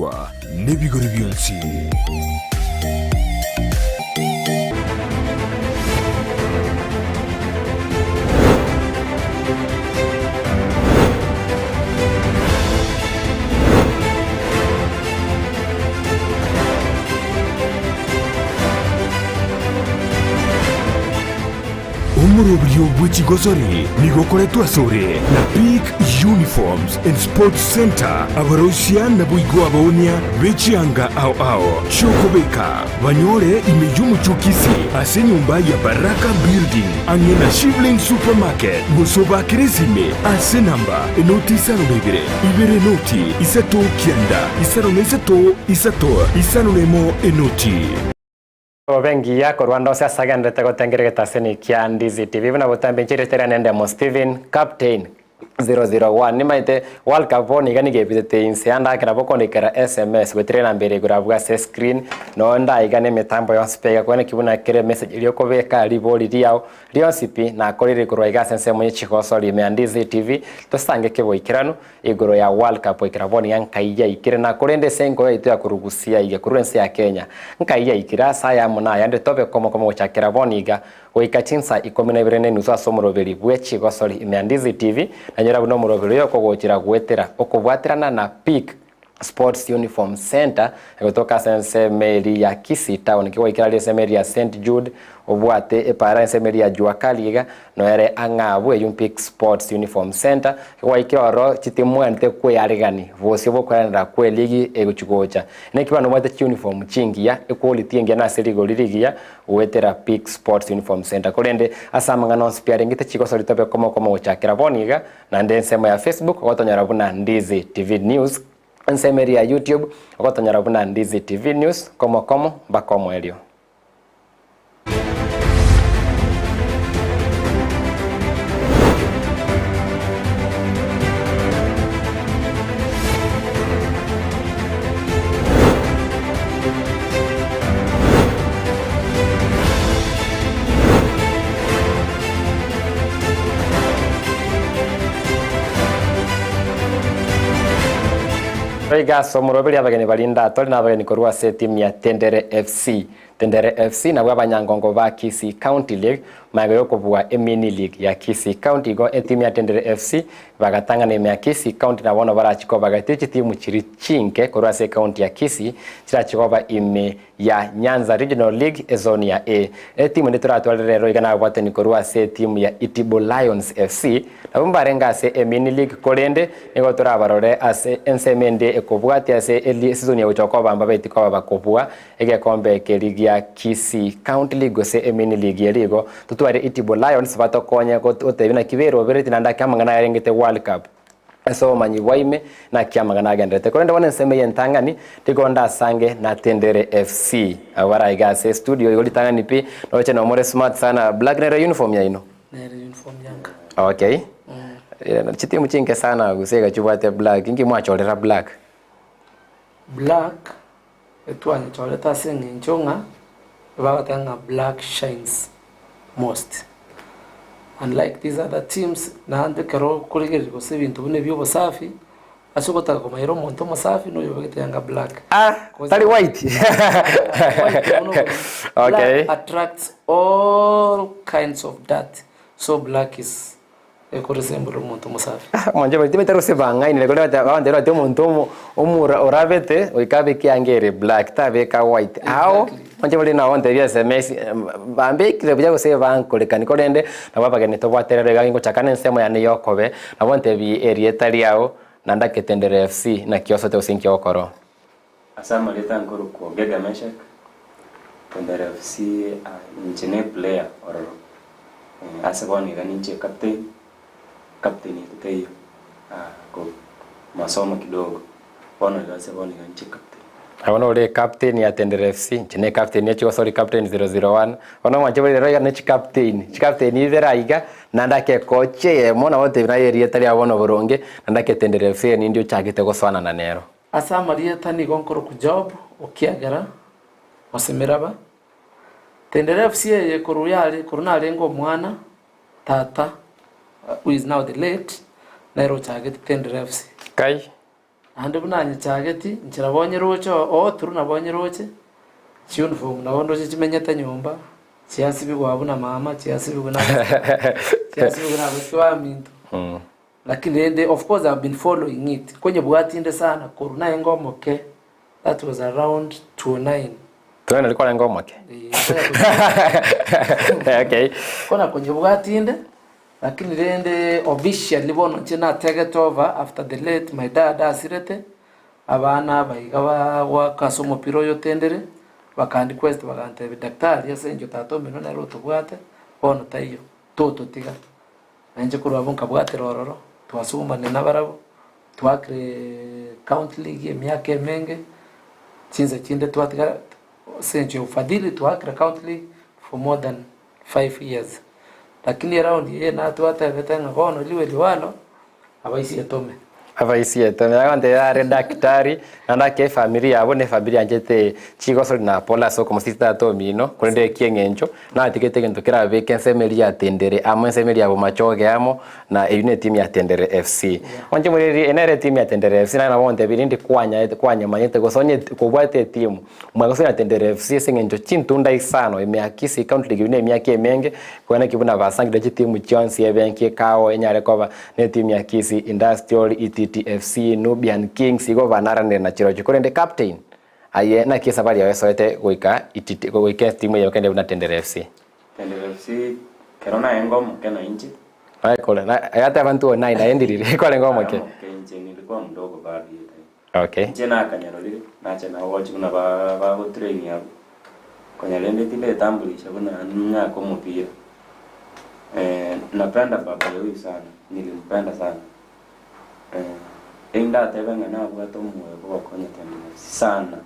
Bigorwa n'ibigori byonsi. Umurobyo bw'Chigosori nigokoretwa sore na Peak Uniforms and Sports Center abarusian na buigwa abonia bechianga ao chokobeka banyore imejumuchu Kisii ase nyumba ya Baraka Building angena Shivling Supermarket gosoba kiresime ase namba enoti isarobebere ibere noti isato kianda isaronemo enoti. Bengi ya korwando sia sagande te gotengereta seni kia Ndizi TV na botambe nchire nende mo Steven Captain 001 nimaite World Cup oni gani gebite inse anda kira bokondekera SMS wetre na mbere gurabwa se screen no nda igane metambo yo spega kwene kibuna kire message iliyo kobeka liboli liao lio sipi na korire kurwa iga sense mu Chigosori Na Ndizi TV tosange kebo ikirano igoro ya World Cup ikira boni yankaiya ikire na korende sengo itu ya kurugusia ige kurense ya Kenya nkaiya ikira saya muna yande tobe komo chakira boni iga oikachinsa ikomene birene nusa somoroberi bwe Chigosori Na Ndizi TV na nyera buno murobero yoko gochira gwetera okubwatirana na Peak Sports Uniform Center kutoka sense meri ya Kisii town kiwa ikirali semeri ya St Jude obwate epara semeri ya Juakaliga no ere angabwe Peak Sports Uniform Center kiwa ikiro chitimwante kwe yarigani vosi bokwanira kwe ligi eguchugocha nekiba no mwate uniform chingiya equality ngena serigo lirigiya wetera Peak Sports Uniform Center kolende asamanga non spiaring ite Chigosori tobe komo chakira boniga na ndensema ya Facebook otonyara buna Ndizi TV News nsemeri ya YouTube okotonyara buna Ndizi TV News komo bakomo elio. Rega somurobeli abageni balinda toli nabageni korwa se team ya Tendere FC na bwabanyangongo ba Kisii County League magayo kubwa Emini League ya Kisii County go team ya Tendere FC bagatanga ne ya Kisii County na bono barachiko bagatichi team chiri chinke korwa se county ya Kisii chirachikoba ime ya Nyanza Regional League zone ya A team ni turatwalero igana bwate ni korwa se team ya Itibo Lions FC na bumbarenga se Emini League kolende nigo turabarore ase ensemende ekobwati ase season ya uchokoba mbabeti kwa bakobwa ege kombe ke ligi ya Kisii County League se Emini League ya ligo tutware Itibo Lions batokonya ko otebina kibero bereti nanda kamangana yarengete World Cup so manyi waime na kiamagana agendete kolende wane nseme yentangani tigonda sange na Tendere FC awara igase studio yoli tangani pi noche no more smart sana black nere uniform ya ino nere uniform yanga okay chiti muchinke sana gusega chubate black ingi mwacholera black etwani choleta singi nchonga bagatanga black shines most. Unlike these other teams na ande kero kuligeri ko sebintu bune byo bosafi asokota ko mayiro monto mosafi no yobagitanga black tali white okay black attracts all kinds of dirt, so black is resemble monto mosafi manje bitero se banga ine ko bande ro monto omura orabete oikabe kiangere black tabe ka white how manje bali na onde bya SMS bambe kile bya go se banko lekani kolende na baba gene to bwaterere ga ngo chakane nsemo ya niyokobe na bonte bi area tali yao na ndake Tendere FC na kioso te usinki okoro asama leta ngoro ko gega meshak Tendere FC njene player oro asaboni ga ninje captain iteyo ko masomo kidogo bono ga asaboni ga ninje captain awana ole captain ya Tendere FC njene captain ya Chigosori Captain 001 ona manje bali roya ne captain ivera iga nandake koche mona wote na area tali abono boronge nandake Tendere FC ni ndio chagite goswana na nero asama lieta ni gonkoro ku job okiagara osemeraba Tendere FC ye koruna lengo mwana tata who is now the late nairo chagite Tendere FC kai ande buna nyachageti nchira bonye rocho o turu na bonye roche uniform na bondo chimenyete nyumba chiasi bigwa buna mama chiasi bigwa na chiasi bigwa na bwa mintu lakini of course I've been following it kwenye bwati inde sana koruna engomoke that was around 29 tuone alikuwa engomoke okay kona kwenye bwati inde lakini rende officially bono nchina take it over after the late my dad asirete abana bayiga wakasomo piro yotendere bakandi quest bagante daktari yasenjo tato mino na roto bwate bono tayo toto tiga nje kurwa bonka bwate rororo twasuma ne nabarabo twakre county league emyaka emenge chinze chinde twatiga senjo ufadhili twakre county league for more than 5 years lakini around ye na twatebetanga bono liwe liwalo abaisi etome agante are daktari nandake familia abo ne familia njete Chigosori na pola so como sita to mino kunde kiengencho na tikete gento kira vacancy meri atendere amense meri abo machoge amo na unit team atendere FC onje muri enere team atendere FC na bonde birindi kwanya manyete gosonye kubwate team mwagosonye atendere FC sengencho chintunda isano emiakisi county league ne miake menge kwana kibuna basangire team chance yebenki kao enyare koba ne team ya Kisii Industrial TFC Nubian Kings igo banarane na chiro chikorende captain aye na kisa bali yawe soete goika timu ya kende una Tendere FC kerona engom kena inchi ai kola na hata abantu na endirire kwa ngoma ke inchi nilikuwa mdogo bali okay jena kanyarolile na jena wochi kuna ba go train ya konyalende tile tambulisha kuna nya kwa mpira napenda baba yeye sana nilimpenda sana inda tebenga na bwato mwe kwa konya Tendere sana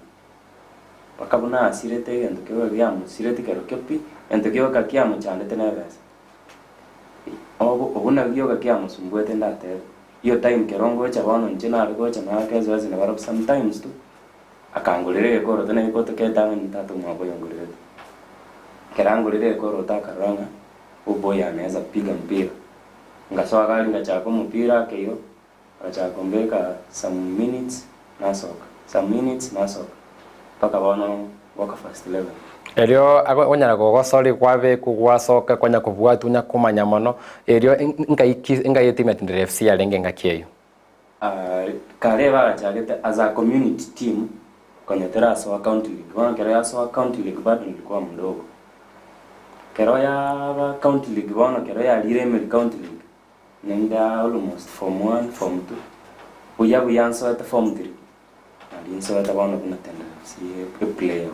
pakabuna asirete endo kewa byamu sirete kero kepi endo kewa kakiamu chande tenebesa obuna giyo kakiamu sumbwete ndate iyo time kerongo cha bano njina argo cha na kezo azina barab sometimes tu akangolere koro tena ikoto ketanga nitatu mwabo yongolere kerangolere koro takaranga uboya anaweza piga mpira ngasoa gari ngachako mpira keyo achakombeka some minutes nasoka paka bono waka first 11 elio agonyara gogosori kwabe kugwasoka kwanya kubwatunya kumanya mono elio inga team ya Tendere FC alenge ngakieyo kare barachagete as a community team kwenye teraso wa county league wana kero ya so county league bado nilikuwa mdogo kero ya county league wana kero ya Liremel county league nenda almost form 1 form 2 uyabu yanso at form 3 alinso at wana kuna Tendere si player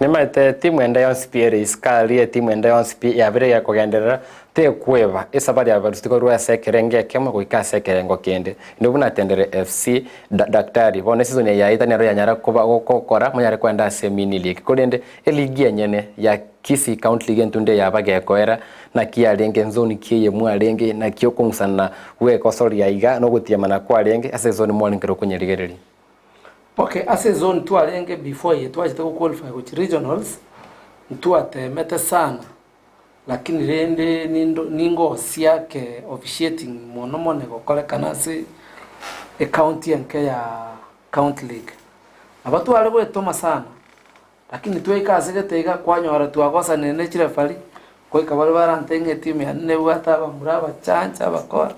Nimaite timu enda yon spiere iskali timu enda yon spiere yabere ya kugendera te kweva esabari abarustiko ruwa sekerenge kema kuika sekerengo kende ndobuna Tendere FC daktari bone season ya ita nero yanyara kuba gukora munyare kwenda semini league kodende eligi nyene ya Kisii County League ntunde yabage koera na kia lenge nzoni kiye mwalenge na kyo kungsana we kosori ya iga no gutia mana kwa lenge ase zone morning kero kunyerigereri. Okay, ase zone tu alenge before ye tu ajite ku qualify which regionals tu atemete sana lakini rende ningo siake officiating monomone gokole kanase e county nke ya county league abatu ale gwetoma sana lakini tu ikase getega kwanyora tu agosa nene chire fali ko ikabale barantenge team ya ne bwata bamuraba chancha bakora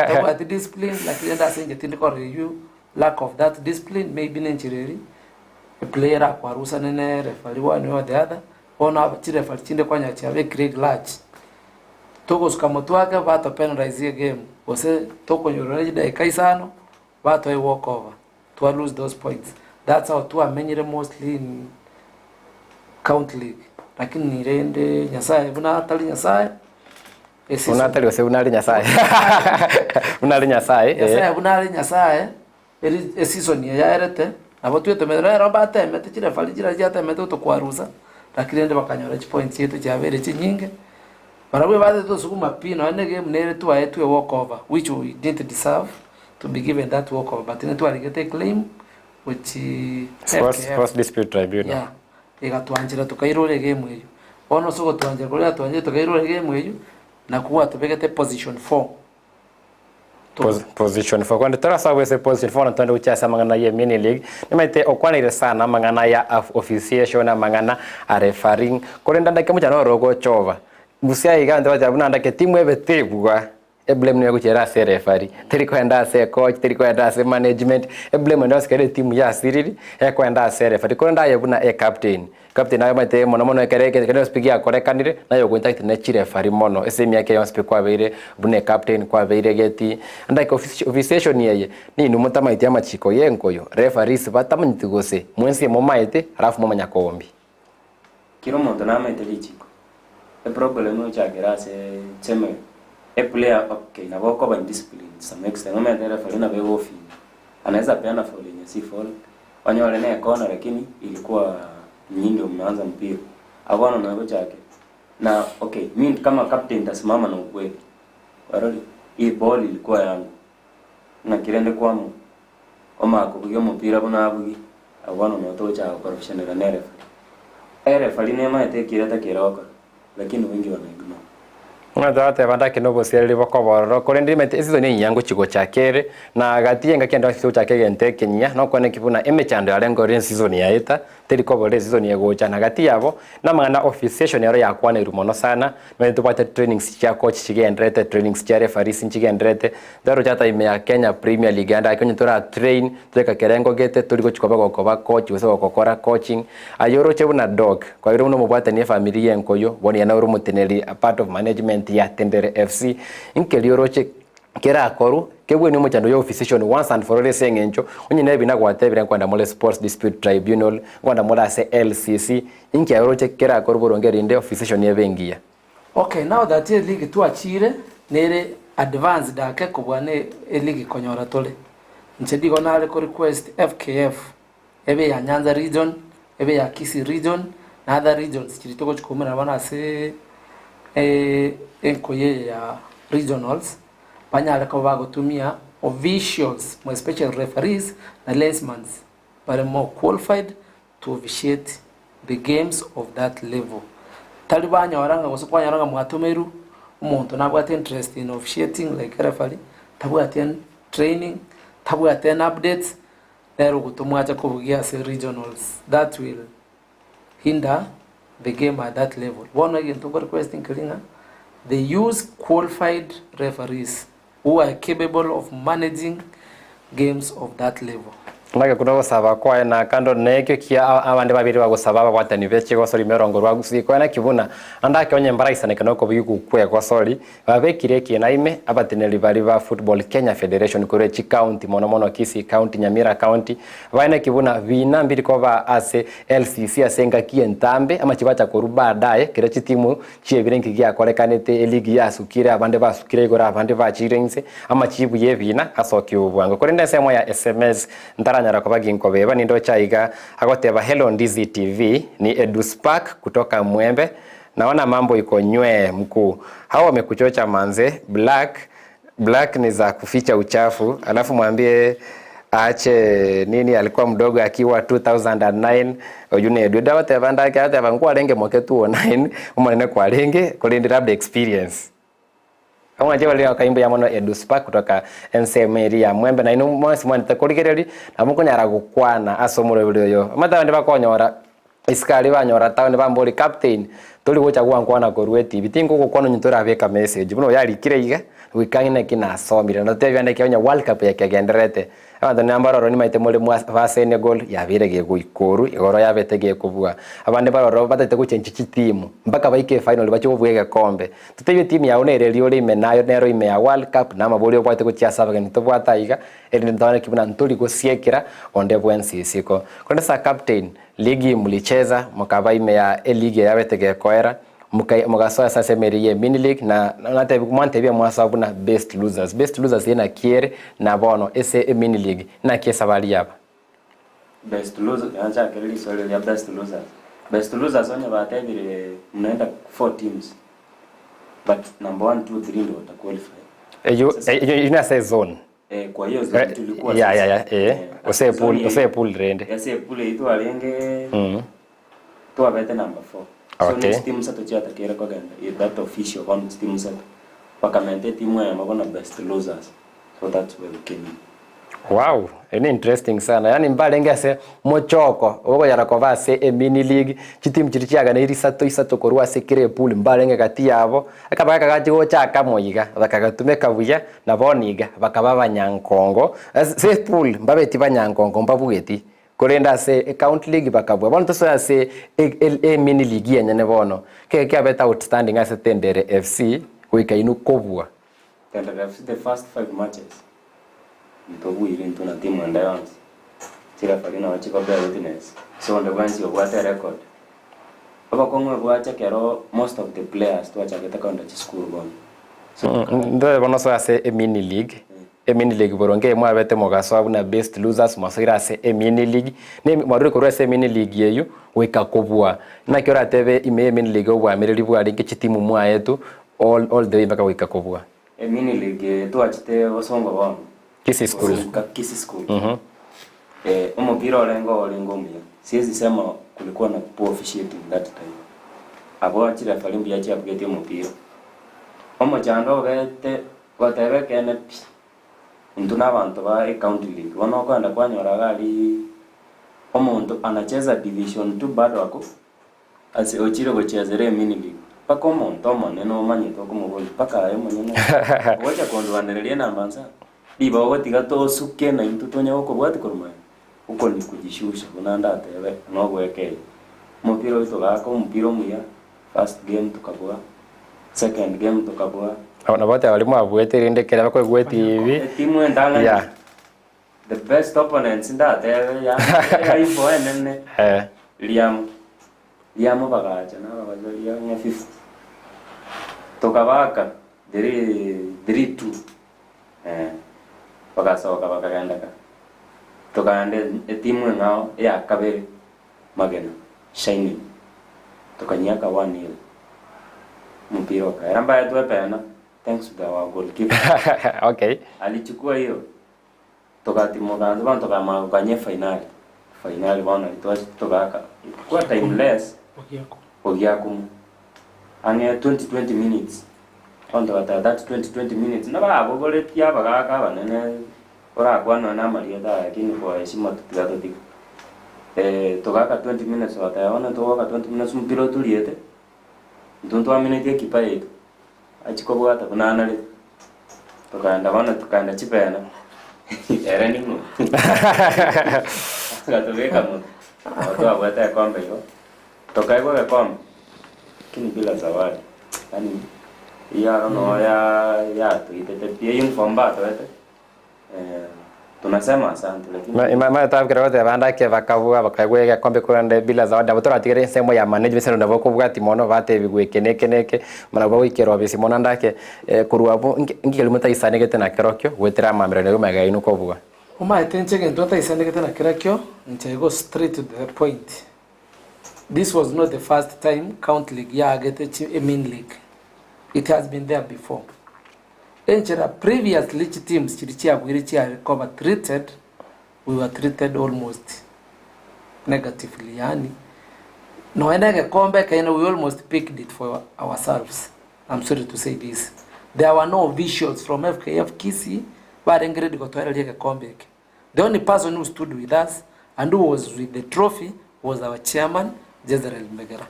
to at discipline lakini nda senje tindiko review lack of that discipline maybe nenchireri a player akwarusa nene referee one or the other ona chire referee chinde kwanya chabe Craig Large togos kama tuaga bato penalize game ose toko nyororeje dakika isano bato I walk over to lose those points. That's how to amenyere mostly in county league lakini nirende nyasaye buna atali nyasaye unatali ose unali nyasaye unali nyasaye nyasaye bunali nyasaye eri season ya erete abo tuete medra robate mete chire fali chira jata mete to kwarusa lakini ende bakanyora points yetu chabere chinyinge barawe bade to sukuma pino ene game nere tu ayetu e walk over which we didn't deserve to be given that walk over but netu aligete claim which first dispute tribunal yeah ega tuanjira tukairore game eyo ono soko tuanjira kola tuanjira tukairore game eyo na kuwa tubegete position 4 position 4 kwani tora sawa se position 4 ntende uchasa mangana ye mini league nimaite okwanire sana mangana ya officiation na mangana a referring kurenda ndake muchano rogo chova Gusii igande wajabuna ndake timu ebetebwa blame niyo kuchera se referee tiri kwenda se coach tiri kwenda se management blame ndio sikere timu ya siriri kwenda se referee kwenda yebuna captain ayo mate mono kereke kero speaker korekanire nayo kwenta kitine chire fari mono ese miake yo speak kwa beire bune captain kwa beire geti ndake officiation yeye ni numota maiti ya machiko yenkoyo referees batamanyitugose mwensi momaite alafu momanya kombi kiro muntu na maite lichiko problem yo chagera se cheme a player okay na boko ba discipline some extent no matter referee na bego fi anaweza peana foul yenye si foul wanyole na kona lakini ilikuwa nyingi umeanza mpira hawana na ngoja yake na okay mimi kama captain tasimama na ukweli waroli hii ball ilikuwa yangu na kirende kwa mu oma kupiga mpira bwana abugi hawana na tocha professional na referee ne ma ete kirata kiroka lakini wengi wanaignore Ngata banda kinobo seri bakoboro korendi mete isizo ni yango chigo chakere na gatie ngakenda chigo chakere ente Kenya no kone kibuna emechando alengo ren season ya eta teri kobole season ya gocha na gatie yabo na mangana officiation yaro yakwana irumono sana mete tupate trainings cha coach chigendrete trainings cha referees chigendrete daro chata ime ya Kenya Premier League anda kwenye tora train teka kerengo gete turi gochikoba koba coach wese kokora coaching ayoro chebuna dog kwa hiyo mubata ni familia enkoyo boni yana uru muteneli a part of management ya Tendere FC inkelioroche kera akoru kebwe ni muchando yo officiation once and for all sengencho onye nebi na gwatebira kwanda mole sports dispute tribunal kwanda mole ase LCC inkelioroche kera akoru borongera inde officiation yebengia. Okay, now that the league to achire nere advanced dake kubwane league konyora tole nchedi gona ale ko request FKF ebe ya Nyanza region ebe ya Kisii region na other regions chitoko chikomera bana ase enkoye ya regionals banyala ko bagotumia officials more special referees na linesmen are more qualified to officiate the games of that level talibanya waranga gusukwa yaranga mwatomeru umuntu nabwo ate interest in officiating like referee tabwo ate training tabwo ate updates nero gutumwacha kubugia se regionals that will hinder the game at that level. One again to requesting Kalinga, they use qualified referees who are capable of managing games of that level. Ndage kuno saba kwa na kando nekyo kia abande babiri bagusaba batani be Chigosori merongo rwa Gusii kwa na kibuna andake onye mbaraisa ne kanoko bigu kwe kwa sori babekire ki na ime abateneli bari ba football Kenya Federation kure Chi County mono Kisii County Nyamira County baina kibuna bina mbiri ko ba ase LCC asenga kientambe ama chibacha kuruba dae kire chitimu chiebirenki gya korekanete eligi ya sukire abande ba sukire gora abande ba chirense ama chibu yebina asoki ubwango korenda semo ya SMS ndara nyara kwa ginko beba nindo chaiga agoteba hello Ndizi TV ni Edu Spark kutoka Mwembe naona mambo iko nywe mkuu hao wamekuchocha manze black ni za kuficha uchafu alafu mwambie aache nini alikuwa mdogo akiwa 2009 ojune Edu dawa tebanda yake hata bangwa lenge moke 2009 umanene kwa lenge kulindira the experience kama jewa leo kaimbo ya mono Edu Spark kutoka NCM area Mwembe na ino mwasi mwanita kuligereri na muko nyara gukwana asomuro byo mata ndi bakonyora iskali banyora tawe bamboli captain tuli gocha gwankwana korweti bitingo gukwana nyitora beka message buno yali kireiga wikangine kina somira no tebe ande kyonya World Cup ya kagenderete abandi nambaro ni maite mole mwa Senegal yabirege guikoru igoro yabetege kubwa abandi baroro batete guchenchichi timu mpaka baike final bacho bwege kombe tutebe timu ya onereri ore imenayo nero ime ya World Cup na maboli obwate kuchia sabaga nitobwata iga eri ndana kibuna ntuli gosiekera onde bwensi ko konde sa captain ligi mulicheza mukaba ime ya ligi yabetege koera mugasoya sasa meriye mini league na nate mwante bya mwasabu na best losers ina kiere na bono ese mini league na kiesa bali yaba best loser anja kelili sole ya best losers onya batebire mnaenda 4 teams but number 1 2 3 ndio wata qualify ina season kwa hiyo zile tulikuwa ose pool rende ese pool itu alenge tu abete number 4. So next team sato chia takera kwa ganda that official one team sato wakamente timu ya mabona best losers So that's where we came in. Wow, ni interesting sana. Yani mbale ngase mochoko ogo yarakova se mini league chitim chirichiaga ne isato korwa se kire pool mbale ngati yabo akabaka gachi gocha kamoyiga bakagatumeka buya na boniga bakaba banyankongo se pool mbabeti banyankongo mbabugeti korenda se account league bakabwa bonto so se mini league yenyane bono ke abeta outstanding ase Tendere FC kuikainu kobwa Tendere FC the first 5 matches ntobu ile ntuna timu ndayanzi tira farina wachiko bya witness so ndo kwanzi obwate record baba kongwe bwacha kero most of the players to acha ketaka ndo school bon so ndo bono so ase mini league mini league boronge mwabete mogaso abuna best losers masira ase mini league ne maruri korwa ase mini league yeyu weka kobwa na kyora tebe ime mini league obwa mereri bwa ringe chitimu mwa yetu all the way mpaka weka kobwa mini league to achite osongo bon Kisii school. Kisii school. Umupira olengo mia. Siwezi sema kulikuwa na poor officiating that time. Abo achira falimbi acha kugete umupira. Omo chando gete watebe kene ntuna abantu ba county league. Wana kwenda kwanyora gali omuntu anacheza division 2 bado ako ase ochire gochezere mini league. Paka omuntu omoneno manyito kumubuli paka ayo monyene. Wacha kondwandereria na manza. Iba wote gato suke na intutonya uko bwati kurumaya uko ni kujishusha unanda tebe no gweke mupira wito gako mupira muya first game tukabwa second game tukabwa na bote walimu abwete rinde kera bako gweti hivi timu endanga the best opponents nda tebe ya ifo enene liam bagacha na bagaja ya 50 tukabaka 3-2 bagasoka bakagandaka tukande timu ngao ya kabere magena shining tukanyaka 1-0 mpira kairamba yetu epena thanks to our goalkeeper okay alichukua hiyo tukatimu ganzo bantu kama kwenye finali bana itwaje tukaka kwa timeless ogiakum ane 20 minutes onto ata that 20 minutes na babo gole tia bagaka banene ora kwana na marieta lakini kwa heshima tutigato dik tokaka 20 minutes wataona toka 20 minutes mpira tuliete ndonto aminete kipa yetu achiko hata kuna anale tokaenda bana tukaenda chipena era ningo gatoweka mo watu wabata kombe hiyo tokaiko kwa kombe kini bila zawadi yani ya no ya tuitete pia uniform bato ete tunasema asante lakini mama tafikira wote banda ke bakabua bakagwega kombe kurande bila zawadi abatora tigere semo ya management sero ndabo kubwa timono bate bigwekeneke mana bwo ikero bisi mona ndake kuruabo ngikelimuta isanegete na kerokyo wetera mamere nego magainu kobwa uma etenche ngento isanegete na kerokyo nche go straight to the point. This was not the first time county league ya gete a main league. It has been there before. Enchera previous league teams chirichia gwirichia recover treated, we were treated almost negatively yani. No enege kombe kaina we almost picked it for ourselves. I'm sorry to say this. There were no visuals from FKF Kisii but engred got to kombe. The only person who stood with us and who was with the trophy was our chairman Jezreel Mbegera.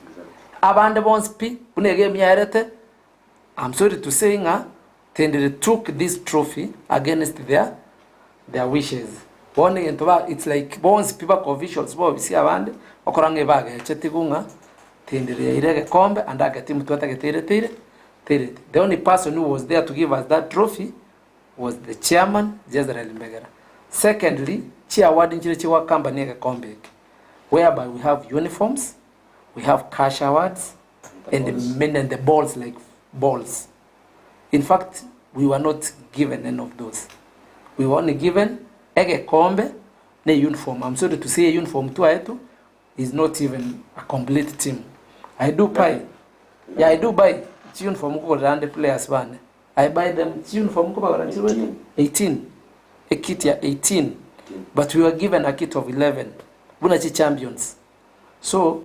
Abande bonspi unege miarete. I'm sorry to say Tendere took this trophy against their wishes. Warning into it's like bones people officials bo bisi abande okorange baga chetigunga Tendere irege kombe and agatimu twata getere. The only person who was there to give us that trophy was the chairman Jezreel Mbegera. Secondly, chi award nchire chi wakamba nege kombe whereby we have uniforms, we have cash awards and the balls like balls. In fact, we were not given any of those. We were only given ege kombe ne uniform. I'm sorry to say uniform tu aetu is not even a complete team. I do buy. Yeah, I do buy uniform ko rande players bane. I buy them uniform ko ba 18. A kit ya 18. But we were given a kit of 11. Bunachi champions. So,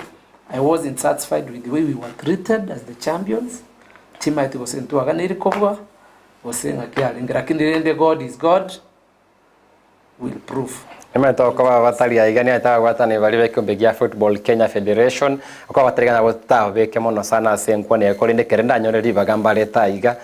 I wasn't satisfied with the way we were treated as the champions. Team I was into osenga kialingira lakini rende God is God will prove. Nimetoka kwa watali aigani ata watani bali bekombe gia Football Kenya Federation kwa watali kana gota beke mono sana senkwa ne kolinde kerenda nyoreri bagamba leta iga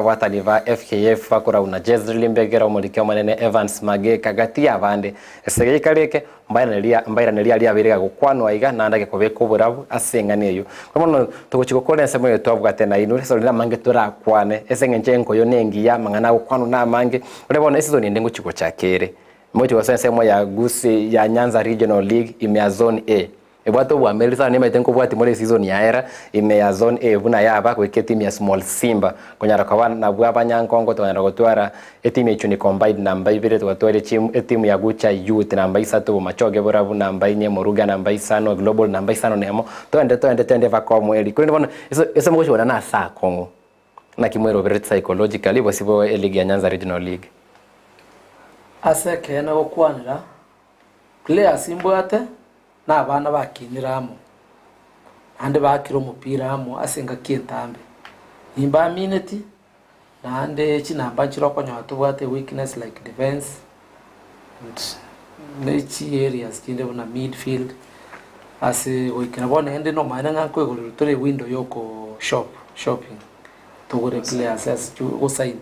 watali va FKF bakora una Jezreel Mbegera umulike manene Evans Mageka gati abande esege kaleke mbaira nelia ali abirega gukwanwa iga nandage kobeka oburabu asengane yo kwa mono tugochikokole nsemo yo twabwate na inu so lina mange turakwane esenge nko yo nengi ya mangana gukwanu na mange urebona season ende nguchiko chakere mochi wasensemo ya Gusii ya Nyanza Regional League ime zone A ebwato bwa melisa ni maitenko bwati mole season ya era ime ya zone A buna yaba kweke team ya Small Simba konyara kwa na bwa banyankongo tonyara gotwara team ya Chuni combined namba ibire twatware team ya Gucha Youth namba 3 machoge borabu namba 4 Moruga namba 5 Global namba 5 nemo twende vakomweli kuri ndibona ese mochi wana na saa kongo na kimwero bere psychologically bosibo league ya Nyanza Regional League ase kena gukwanira players imbwate na abana bakiniramo ande bakira umupira amo asenga kintambe imba minute na ande chinamba chiro konyo atubwate weakness like defense and nechi areas kinde na midfield ase wikina bona ende no mana ngankwe gulutore window yoko shopping tugure players as go sign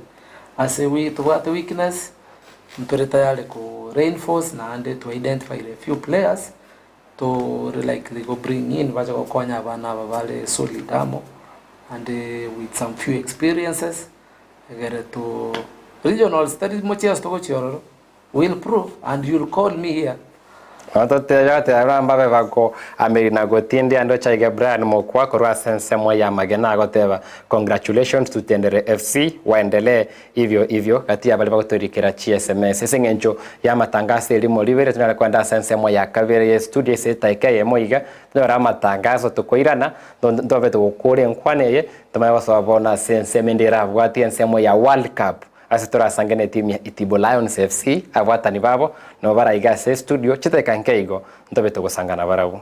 ase we tubwate weakness mpere tayari ku reinforce na ande to identify a few players to likely go bring in baje kokonya abana babale solid amo and with some few experiences get to regional studies mochi to go will prove and you'll call me here. Watote yote abamba bako Amerina gotindi ando chaiga Brian Mokwa korwa sensemo ya magena goteba congratulations to Tendere FC waendelee hivyo kati ya bali bakotorikira CSMS esengencho ya matangazo elimo libere tunala kwenda sensemo ya Kavere studio setaika yemoiga tunara matangazo tukoirana ndo beto gukore nkwaneye tumaye basabona sensemendera bwati ensemo ya World Cup asitora sangene team ya Itibo Lions FC abatani babo no baraiga se studio chiteka nkeigo ndobeto gusangana barabu.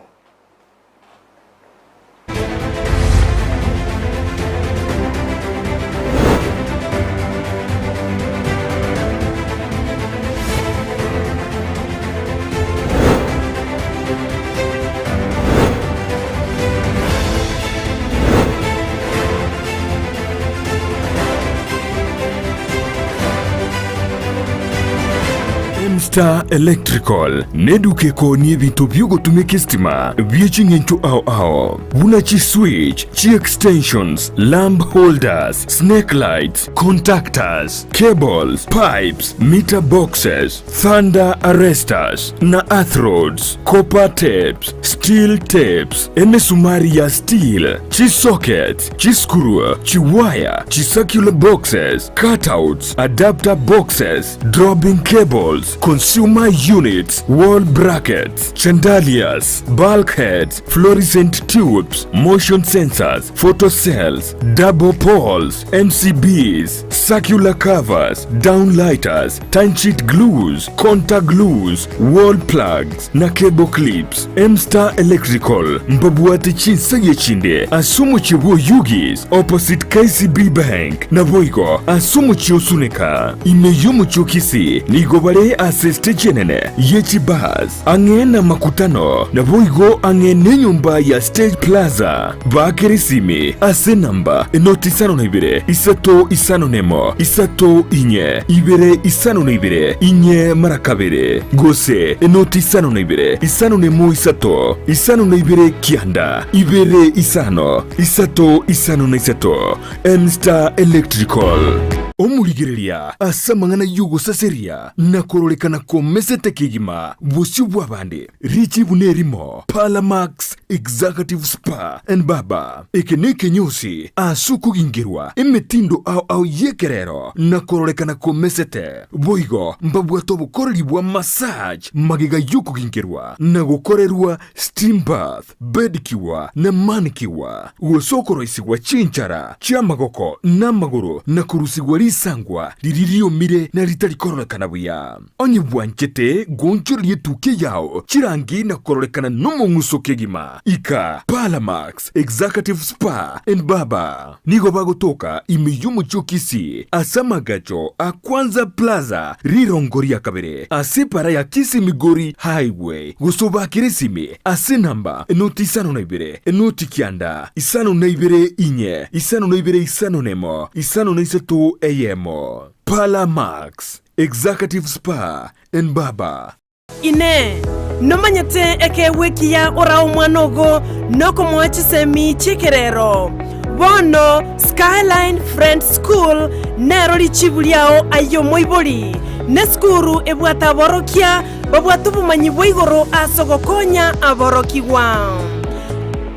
Star Electrical neduke ko ni bintu by'ugutumika istima by'ekingencho ao buna chi switch chi extensions lamp holders snake lights contactors cables pipes meter boxes thunder arresters na earth rods copper tapes steel tapes emisumari ya steel chi sockets chi screw chi wire chi circular boxes cutouts adapter boxes dropping cables consumer units, wall brackets, chandeliers, bulkheads, fluorescent tubes, motion sensors, photocells, double poles, MCBs, circular covers, downlighters, time sheet glues, contact glues, wall plugs, na cable clips. M-Star Electrical, mbabuate chinsaye chinde, asumu chiwo Yugis, opposite KCB Bank, na boigo, asumu chiosuneka, imeyumu chukisi, nigobare stage nene yechi bars angena makutano na boigo angene nyumba ya Stage Plaza bakerisimi ase namba enoti sano na ibire isato isano nemo isato inye ibire isano na ibire inye marakabere gose enoti sano na ibire isano nemo isato isano na ibire kianda ibire isano isato isano na isato M-Star Electrical omurigereria asamangana yugo saseria nakorolekana komesete kigima busi bwabande richi bunerimo Palamax Executive Spa and Baba ekeneke nyosi asuku gingirwa emetindo au yekerero nakorolekana komesete boigo mbabwato bukorelibwa massage magiga yuko gingirwa nagokorerwa steam bath bedikiwa na manikiwa usokoro isigwa chinchara chamagoko na maguru nakurusigwa risangwa riririo mire na ritari korolekana buya onye bwanchete gonchorie tuke yao chirangi na korolekana nomo ngusoke gima ika Palamax Executive Spa and Baba nigo bagotoka imiyumu chukisi asamagacho akwanza plaza rirongoria kabere asepara ya Kisii Migori Highway gusoba kirisimi ase namba enoti isano na ibere enoti kianda isano na ibere inye isano na ibere isano nemo isano na isatu eyemo Palamax Executive Spa and Baba ine nomanyete eke wekia ora umwanogo noko mwachisemi chikerero bono Skyline Friends School nero lichibuliao ayo moiboli ne skuru ebwata borokia babwatu bumanyi bwigoro asogokonya aborokiwa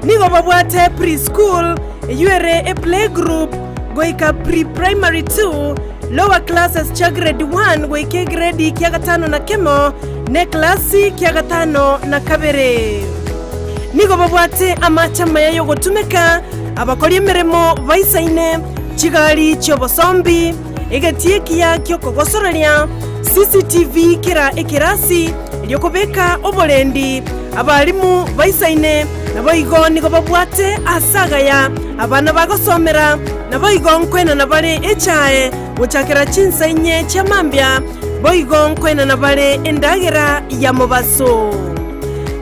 nigo babwate preschool yuere a playgroup goika pre-primary 2 lower classes cha grade 1 goike grade kia gatano na kemo ne klasi kia gatano na kabere nigo babwate amachama yayo gotumeka abakori emeremo baisaine chigali chobosombi egetie kia kyokogosoreria CCTV kira ekirasi lyokobeka obolendi abalimu baisaine naboigo nigo babwate asagaya abana bagosomera naboigo nkwena nabale echae guchakira chinsainye chamambya boigo nkwena nabale endagera ya mobaso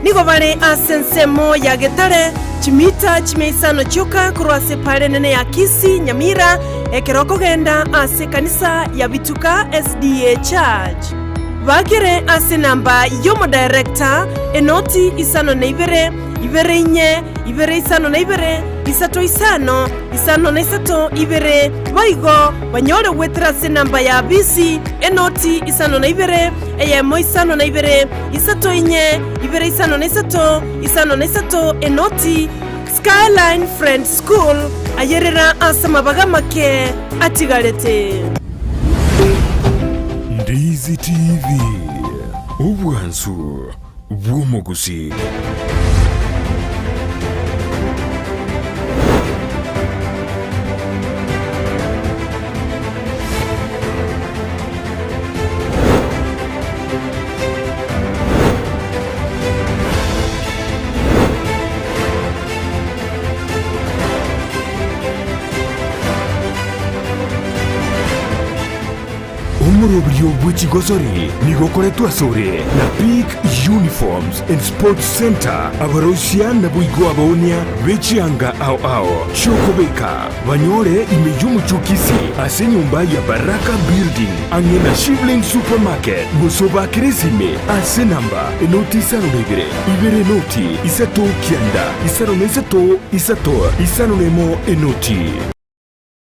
nigo bale asensemo ya getare chimita chimeisano choka kurwase pale nene ya Kisii Nyamira ekiroko genda ase kanisa ya Bituka SDA Church bagere ase namba yomo director enoti isano na ibere inye ibere isano na ibere isato isano na isato ibere baigo banyore wetra ase namba ya BC enoti isano na ibere eyemo isano na ibere isato inye ibere isano na isato enoti Skyline Friends School ayerera asama bagamake atigalete Ndizi TV ubwansu bw'omugusi Omurobrio bw'Chigosori nigokoretwa sore na Peak Uniforms and Sports Center abarosia na buigo abonia bechianga ao chokobeka banyore imeyumu chukisi ase nyumba ya Baraka Building angena Shivling Supermarket musoba kiresime ase namba enoti isano na ibere noti isato kianda isano na isato nemo enoti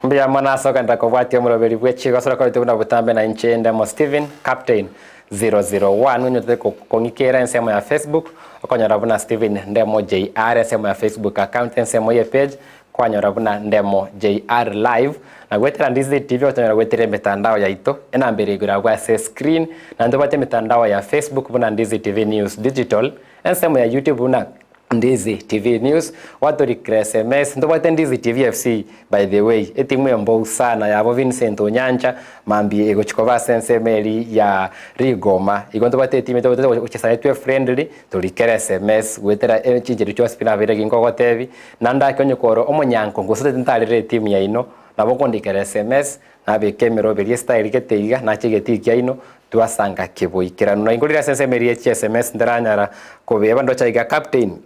mbia mwana soka ndakobwatia muroberi bw'Chigosori ko tubuna butambe na inchende mo Steven Captain 001 unyote kongikera nsemo ya Facebook okonyora buna Steven ndemo JR nsemo ya Facebook account nsemo ye page kwanyora buna ndemo JR live na gwetera Ndizi TV otonyora gwetera mitandao ya ito ena mbere igura gwa screen na ndobate mitandao ya Facebook buna Ndizi TV News Digital nsemo ya YouTube buna Ndizi TV News watu rikre SMS ndobate Ndizi TV FC by the way etimu yombo sana ya Vincent Onyanja mambi ego chikova sensemeli ya Rigoma igondo bate etimu ndobate uchesana twe friendly to rikre SMS wetera chinjeri chwa spina vire gingo tevi nanda konyo koro omonyanko ngosote ntalire etimu ya ino naboko ndikere SMS nabe kemero beri style keteiga na chigetikia ino tuasanga kiboikira no ingolira sensemeli ya SMS ndaranyara kobeba ndo chaiga captain.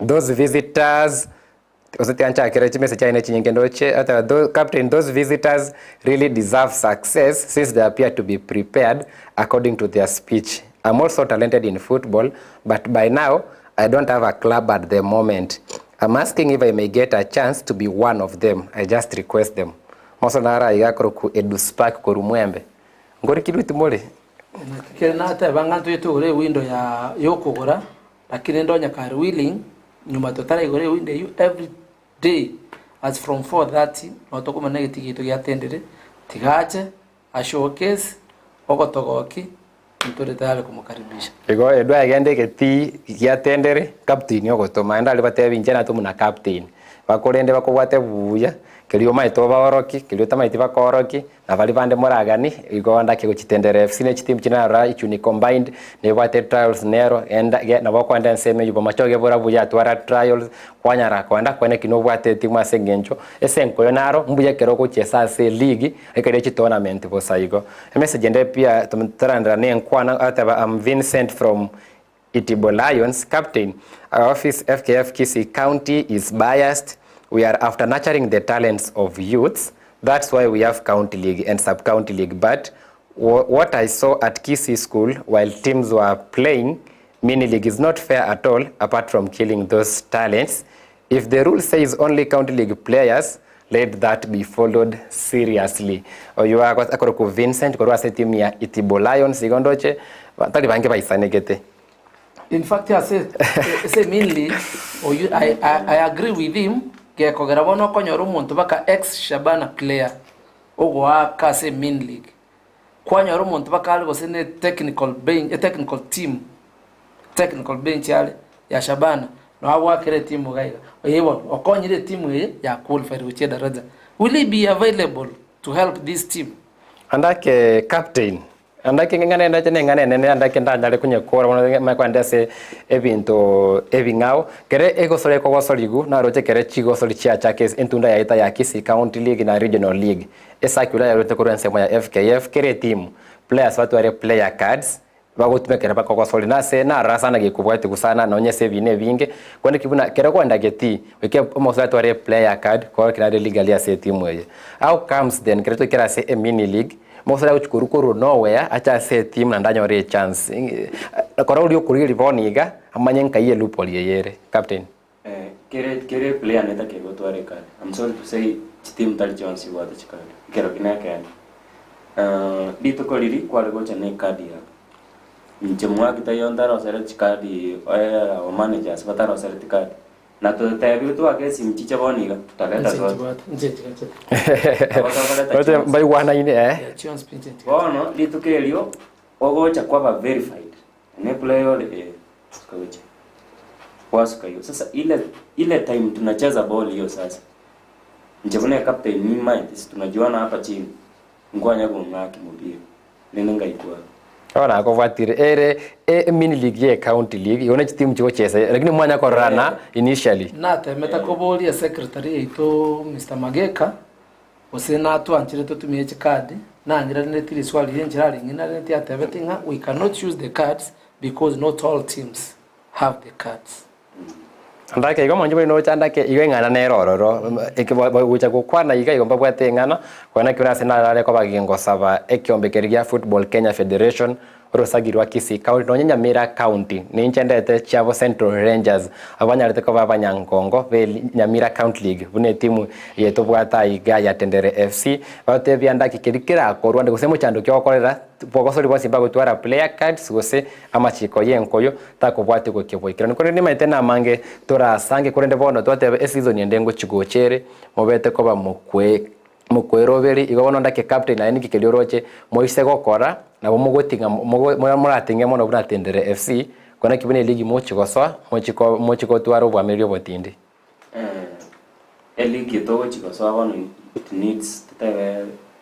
Those visitors Captain, those visitors really deserve success since they appear to be prepared according to their speech. I'm also talented in football, but by now I don't have a club at the moment. I'm asking if I may get a chance to be one of them. I just request them. Mosonara igakoro ku eduspark ko rumwembe. Ngori kiruti mole. Kirena ata bangantu yetu ore window ya yokogora lakini ndonya kari willing nyuma totara igore window you every day as from 4:30 otoko negative gito yatendere tigache a showcase ogotogoki ntore tayari kumukaribisha ego edwa agende geti yatendere captain yogotoma enda libatebi njena tumuna captain bakorende bakobwate buya kelio maito baoroki kelio tamaiti bakoroki na bali bande moragani igonda ke guchitendere FC ne chitim chinara ichuni combined ne bate trials nero enda na bakwanda nseme yubo machoge bora buya twara trials kwanyara kwanda kwene kino bwate timu asengencho esenko yonaro mbuye kero ko chesa se league ekere chi tournament bosaigo message ende pia tumtarandra ne nkwana ataba Vincent from Itibo Lions. Captain, our office FKF Kisii County is biased. We are after nurturing the talents of youths. That's why we have county league and sub-county league. But what I saw at Kisii school while teams were playing, mini league is not fair at all, apart from killing those talents. If the rule says only county league players, let that be followed seriously. You are akoroku Vincent, korwa se team ya Itibo Lions, igondoche, tali bange baisanegete. In fact, I say mainly, I agree with him. Keko garabono konyoru muntu baka ex Shabana player. Ogo aka say main league. Konyoru muntu baka algo sene technical bench, a technical team. Technical bench yale ya Shabana. No awa kere team gaiga. Oyewon okonyire team ya qualify uche daraja. Will he be available to help this team? Andake captain andake ngane ndaje ngane nene andake ndandale kunye kora wono makwanda se ebinto ebingao kere egosole ko gosoligu na roche kere Chigosori chia chakes entunda ya ita ya Kisii County League na Regional League esakula ya rote kurense moya FKF kere team players watu wale player cards bagotume kere bakogosoli na se na rasa na gikubwate gusana na onyese bine binge kwani kibuna kere ko ndageti weke omosatu wale player card ko kina league ya se team weye how comes then kere to kera se a mini league mosala uchukuru nowhere acha se team na ndanyore chance kora uri okuri riboniga amanye nkaye lupoli yere captain kere player neta ke gotware kale I'm sorry to say team tal chance wata chikale kero kinaka dito koliri kwale gocha ne kadi ya njemwa kitayonda ro sere chikadi o managers bataro sere tikadi na to tabi to akesi mchicha boniga tutaleta zote wote mbai wana ine bono litukelio ogocha kwa verified ne player skoche wasuka hiyo sasa ile time tunacheza ball hiyo sasa njevune captain ni mind tunajuana hapa chini ngwanya gongaki mubiri nenenga ikwa ona ko vatire ere mini league ye county league yone team chigo chesa lakini mwanya ko rana initially na temeta ko boli ya secretary ito Mr Mageka osena to anchire to tumie card na ngira ne tiri swali yenjira ringina ne tia tebetinga we cannot use the cards because not all teams have the cards. Andake igo manje no chandake igo ngana ne rororo ekibucha gukwana iga igomba bwate ngana kwana kiona sena ko bagingo saba ekyombekeria Football Kenya Federation rosagirwa Kisii County no Nyamira County ni nchendete Chavo Central Rangers abanyarete ko babanyankongo be Nyamira County League bune timu yeto bwata iga ya Tendere FC bate byandaki kirikira ko Rwanda gusemo chando kyokorera bogosori bose bagutwara player cards gose amachiko yenkoyo takobwate ko keboikira niko ni maite na mange tora sange kurende bono twate season yendengo chigochere mobete ko mukweroberi igobono ndake captain na niki kelioroche moise gokora na bomugotinga muratinga mono bunatendere FC kona kibune ligi mochigoswa mochiko twaro bwamerio botindi ligi to chigoswa bono it needs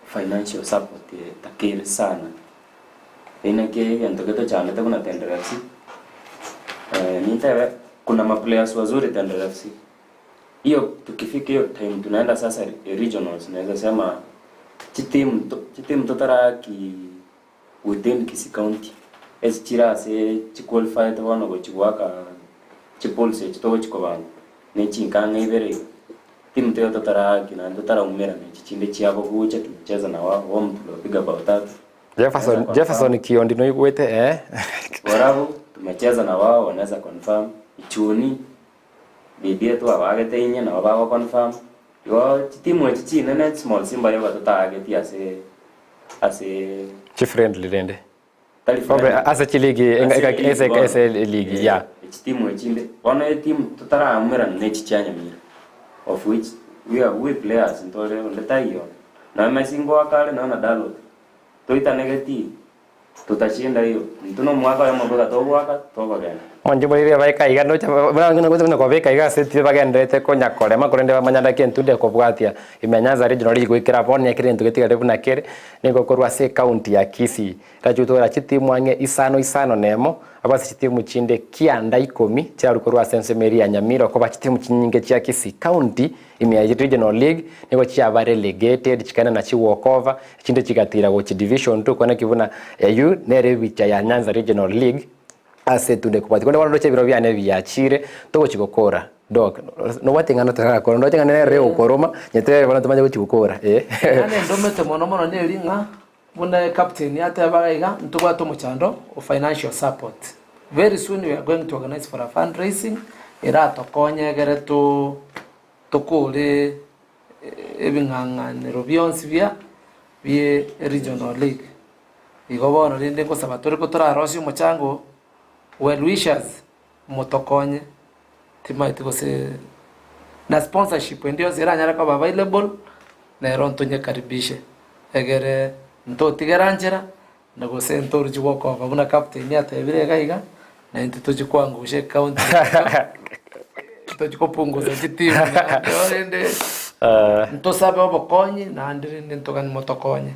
financial support takiri sana ina ke yanto keto chane te kuna tendere FC nitawe kuna maplayers wazuri tendere FC hiyo tukifika hiyo time tunaenda sasa regionals naweza sema team totara ki within Kisii County es chira se qualify to wana go chiwaka chipolse to chikobana ne chinkanga ibere team totara ki na totara umera ne chichinde chiabo kucha tucheza na wao mtu piga bao tatu Jefferson Kiondi no igwete warabu tumecheza na wao wanaweza confirm ichuni bibia tu abagete inya na baba confirm yo timu echi nene small simba yo batageti ase friendly rende ase chiligi ese league ya timu echinde one team tutara amera nechi chanya mira of which we players ntore ondetayo na mesingo akale na dalo toita negati tutashinda hiyo ntuno mwaka ya mboga tobwaka toba gani Monje bori baika iga no bana ko beka iga seti bagendete ko nyakore makorende bamanyanda kentude ko bwatia imenyaza regional league ikira pon yakire ntugetiga lebu nakere niko korwa se county ya Kisii rajutora chitimu ange isano nemo abasi chitimu chinde kianda 10 cya rukorwa sensemeri ya Nyamira ko bachitimu chinyinge cya Kisii county ime regional league niko cya bare relegated chikana na chi walk over chinde chigatira go chi division 2 kone kivuna yu nere bicha ya Nyanza regional league ase tunde kupati kone wano biro byane byachire to chigokora dog no watingana taka ko ndo tingana re ukoroma nyete bana tumanye kuchikora ane ndomete mono ne linga bunda captain yata bagaiga ntugwa to muchando of financial support. Very soon we are going to organize for a fundraising era to konye gere to kule ebinganga ne robionsi via regional league igobona rinde ko sabatore ko tora rosi muchango well wishers motokonye timaiti kose na sponsorship ndio zira nyara kwa available na ronto nyakaribishe egere ntoti garanjera na gose ntorji woko buna captain ya tebire gaiga na ntitoji kwangushe county toji kopunguza timu ndio ntosabe obokonyi na ndiri ntogani motokonye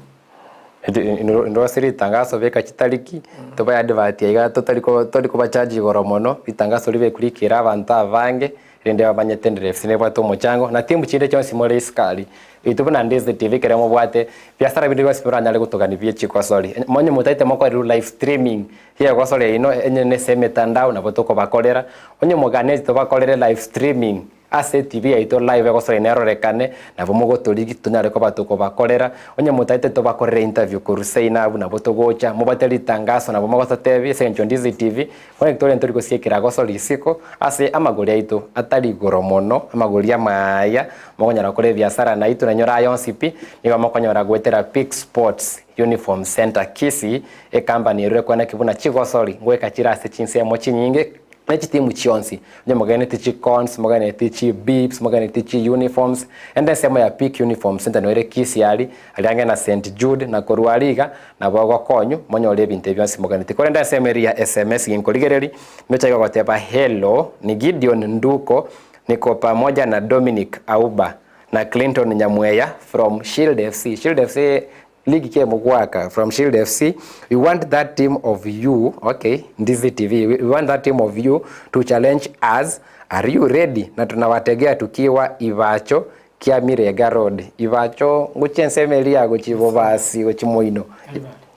ndo siri tangazo beka chitariki to ba advert iga toliko bachaji goromono itangazo libe kulikira abantu avange rende abanyetendere fsine bwato muchango na timu chinde cyo simole iskali itubuna Ndizi TV keremo bwate biasara bindu basipiranya le gutogani bie Chigosori monye mutaite moko live streaming here Gusii ino enye ne semetandao na botoko bakolera onye mogane to bakolere live streaming ase TV aito live Gusii nero rekane na bomugo toligi tunyare ko batoko bakolera onye mutaite to bakorera interview ku Gusii na abu na botogocha mubateli tangazo na bomugo to TV senjo Ndizi TV kwa Victoria ntoriko siekira Gusii isiko ase amagori aito atali goromono amagori amaya mogonyara kore biasara na itu na nyora yonsipi niba mokonyora gwetera Peak Sports Uniform Center Kisii e company rekwana kibuna Chigosori ngweka chirase chinse mo chinyinge nechi timu chionsi nyamagane tichi cons magane tichi bips magane tichi uniforms ende sema ya Peak Uniform Center no ere Kisii ali aliange na St Jude na Korwaliga na bogo konyu monyo le binte byansi magane tikorenda sema ya SMS inkoligereri mecha goteba hello ni Gideon Nduko niko pamoja na Dominic Auba na Clinton Nyamweya from Shield FC. Shield FC ligi ke mugwaka from Shield FC. We want that team of you, okay, Ndizi TV. We want that team of you to challenge us. Are you ready? Na tunawategea tukiwa Ivacho kia Mirega Road. Ivacho nguchensemelia guchibobasi guchimoino.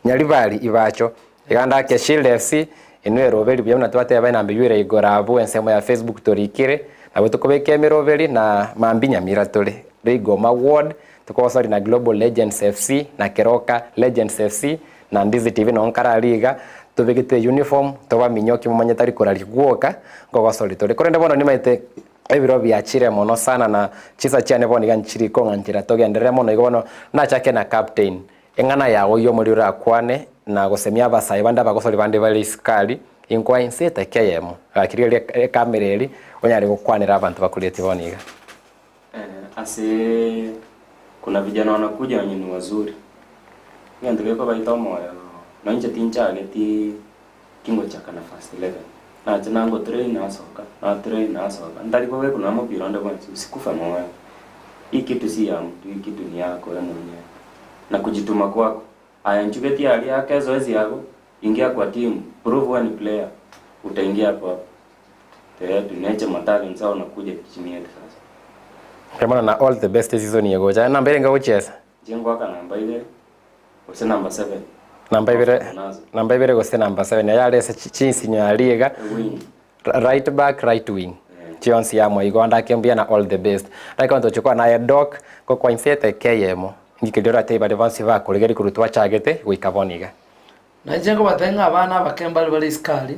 Nyalibali Ivacho. Iganda ke Shield FC inwe robeli byamna twate bana mbiyure igorabu ensemo ya Facebook torikire. Abo tukobeke Miroveli na Mambi Nyamira tole Rigoma Ward tukosari na Global Legends FC na Keroka Legends FC na Ndizi TV na Onkara Liga tubegete uniform toba minyoki mumanye tari korali guoka ngogosori tole korenda bono nimaite ebiro byachire mono sana na chisa cyane boni ganchiri ko nganjira togendere mono igono na chake na captain engana yawo yo muri rakwane na gosemya abasayi banda bagosori bande bali skali inkwa inseta keyemo akirire kamereri onyari gukwanira abantu bakulete boniga ase kuna vijana wanakuja wenye ni wazuri ngendele ko baita moyo na nje tincha geti kingo chaka na fast 11 na janango train na asoka ndali kwa wewe kuna mpira ndio bwana usikufa moyo hii kitu si yangu hii kitu ni yako wewe mwenyewe na kujituma kwako aya njugeti hali yake zoezi yako ingia kwa timu prove one player utaingia hapo tayari tunaje matali nzao nakuja chini yetu sasa kama na all the best season yego ja namba ile ngocheza jengo aka namba ile ose namba 7 namba ile gose namba 7 yale chinsi nyaliga right back right wing chionsi yamo igonda kembia na all the best like on tochukwa na doc ko kwa insete kemo ngikidora te bade vansi va kolegeri kurutwa chagete wikaboniga na jengo batenga abana bakemba bali skali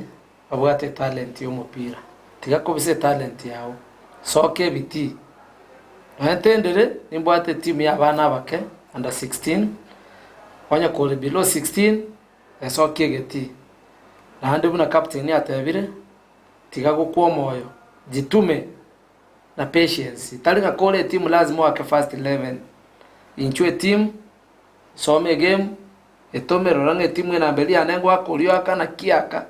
abwate talent y'umupira tigakubise talent yawo soke biti antendere nimbwate timu y'abana bake under 16 wanya kole below 16 soke geti na hande buna captain yatabire tigakukwa moyo jitume na patience talinga kole timu lazima wake first 11 inchwe timu some game etomero range timu na belia nengo akolio aka na kiaka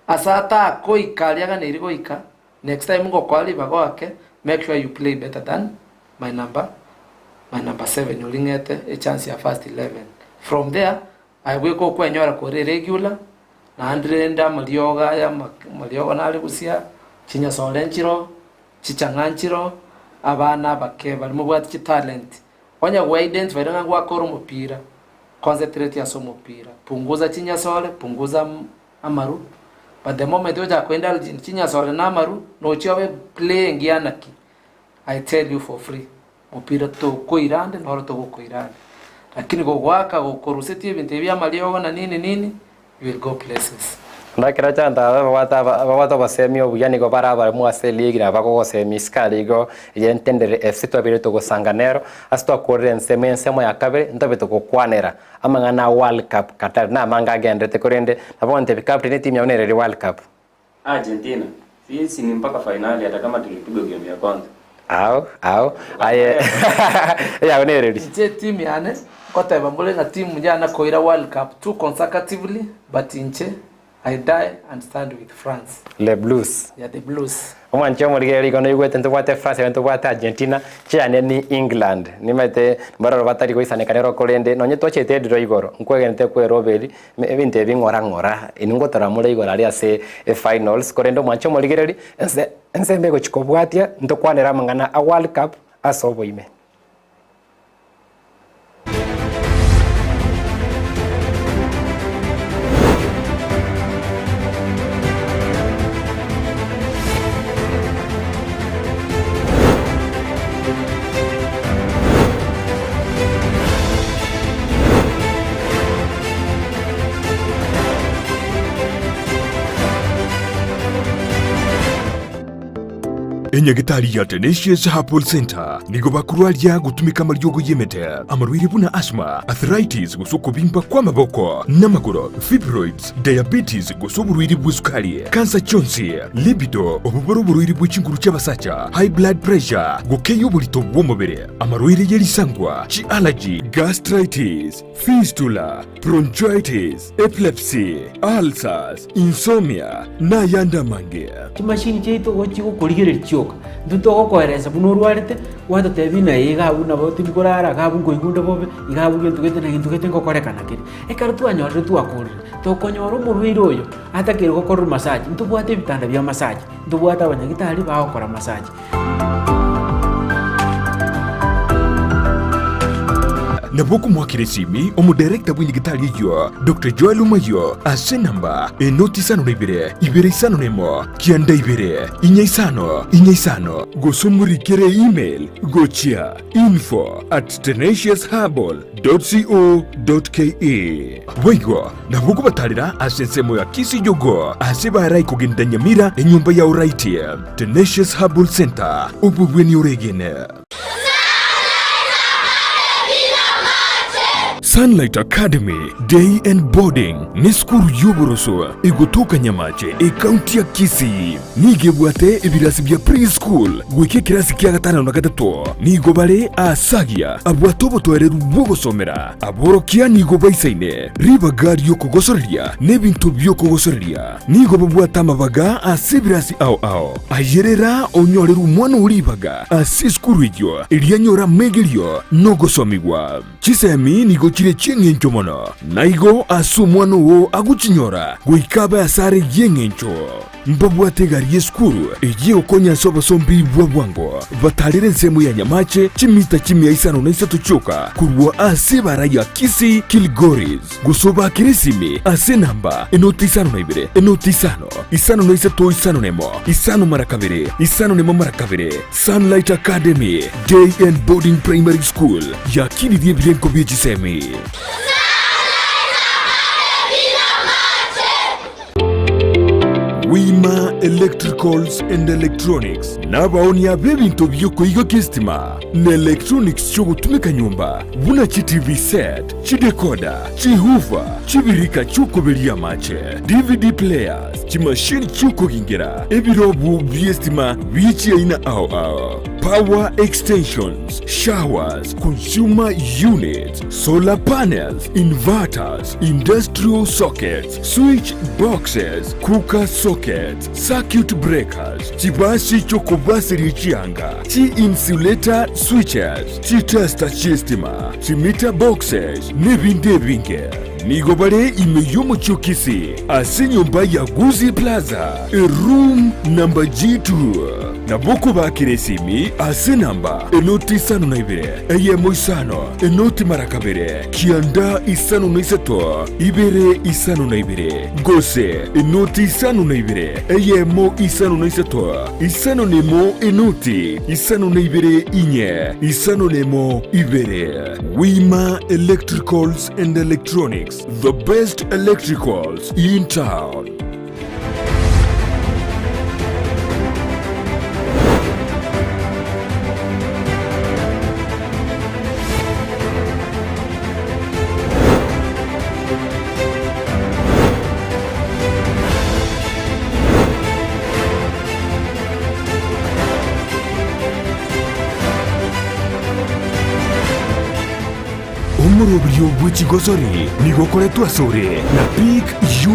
asata koika liaga neri koika next time ngo kwali bagwake make sure you play better than my number 7 ulingete a chance ya first 11 from there I will go kwenyora ko regular na andrenda malioga ya malioga na alikusia chinya solenchiro chichanganchiro abana bakeba mubwati talent wanya guidance vairanga gwakora umupira concentrate ya somo pira punguza chinya sole punguza amaru but the moment uja kwenda chinya sole na amaru no chiwe playing yanaki I tell you for free mupira to koirande no to koirande lakini go gwaka go koruseti ibintu bya malioga na nini you will go places. Ndakira chanta wata basemi obuyani go baraba mu aseli gira bako semi skaligo yentendere FC twabire to gosanganero asto akorre nsemo ya kabere ntabe to kwanera amangana World Cup Qatar na manga gendete korende nabonte captain team ya onere World Cup Argentina sisi ni mpaka finali hata kama tulipiga game ya kwanza aye ya onere je team yane kota bambulenga team jana koira World Cup 2 consecutively but inche I die and stand with France. Les Blues. Yeah, the Blues. Omwancho muligeri kono yugwete ntubwate France ntubwate Argentina cyane ni England. Nimete bararo batari koisane kanero kolende nonye tochete ndiro igoro. Nkwegente kwe Robert ebinte bingora iningotara mure igoro ali ase finals korendo mwancho muligeri ense mbego chikobwatia ntokwanera mangana a World Cup asoboime. Enyagitari ya Tenacious Herbal Center nigo bakurwaria gutumika maryogo yemete amarwiri buna asthma, arthritis gusuko bimba kwa maboko n'amaguru, fibroids, diabetes gusoburwiri bw'isukari, cancer chonsi, libido obuboro burwiri bw'ikinguru cy'abasacha, high blood pressure gukeyo bulito bw'umubiri, amarwiri yerisangwa, chi allergy, gastritis, fistula, bronchitis, epilepsy, ulcers, insomnia na yanda mange. Kimashini cheito gochi gukurigire cyoka nduto kohereza buno rwarite wanda tebina yiga buna boti bikorara gabu ngo igunda bobe igabu gintu gete na gintu gete ngo korekana kiri ekara twanyore twakurira to konyoro murwire oyo atakire gukora massage ntubwate bitanda bya massage ntubwata abanyagitari bakora massage. Naboko mwakiresimi omudirector w'indigitali yo Dr. Joel Umayo ase namba enotisano ibere isano nemo kianda ibere inya gosomurikere email gochia info@tenaciousherbal.co.ke Waigo naboko batalira ase nsemo ya Kisii yogo ase barai kugenda Nyamira enyumba ya uraiti Tenacious Herbal Center ubugweni uregene. Sunlight Academy Day and Boarding ni skuru y'uburoso igotoka Nyamache county ya Kisii nigebwate ibirasi bya preschool gwike kirasi kya gatano na gatatu nigo bare asagia abwatobo twerera bwogosomera aborokia nigo baisaine ribagari yo kugosoreria nebintu byo kugosoreria nigo babwata amabaga asibirasi ao ayerera onyorera umwana uribaga ase skuru yo irianyora megerio no gosomigwa chisemi nigo chire chengencho mono naigo asumwano wo aguchinyora guikaba asare yengencho mbabwate gari skuru eje okonya soba sombi bwabwango batalire nsemu ya Nyamache chimita chimia isano na isatu choka kurwa ase baraya Kisii Kilgoris gusoba kirisimi ase namba enotisano na ibere enotisano isano na isatu isano nemo isano marakabere Sunlight Academy Day and Boarding Primary School ya kini die bilenko bichisemi. Wima Electricals and Electronics n'abaonia b'ebintu by'okuyiga kistima ne electronics ky'okutumika nyumba buna chi TV set, chi decoder, chi hoover, chibirika ky'okuberia mache, DVD players, chi machine ky'okugingira ebirobu by'estima by'ekyaina ao power extensions, showers, consumer units, solar panels, inverters, industrial sockets, switch boxes, cooker sockets, circuit breakers, chibasi chokubasiri chianga, chi insulator switches, chi tester chistima, chi meter boxes, nebinde binge. Nigobare imeyomo chukisi, ase nyumba ya Gusii Plaza, room number G2. Naboko bakiresimi ase namba enoti isano na ibere eyemo isano enoti marakabere kianda isano na isato ibere isano na ibere gose enoti isano na ibere eyemo isano na isato isano nemo enoti isano na ibere inye isano nemo ibere. Wima Electricals and Electronics, the best electricals in town. Omurobrio bw'Chigosori nigo koretwa sore na Peak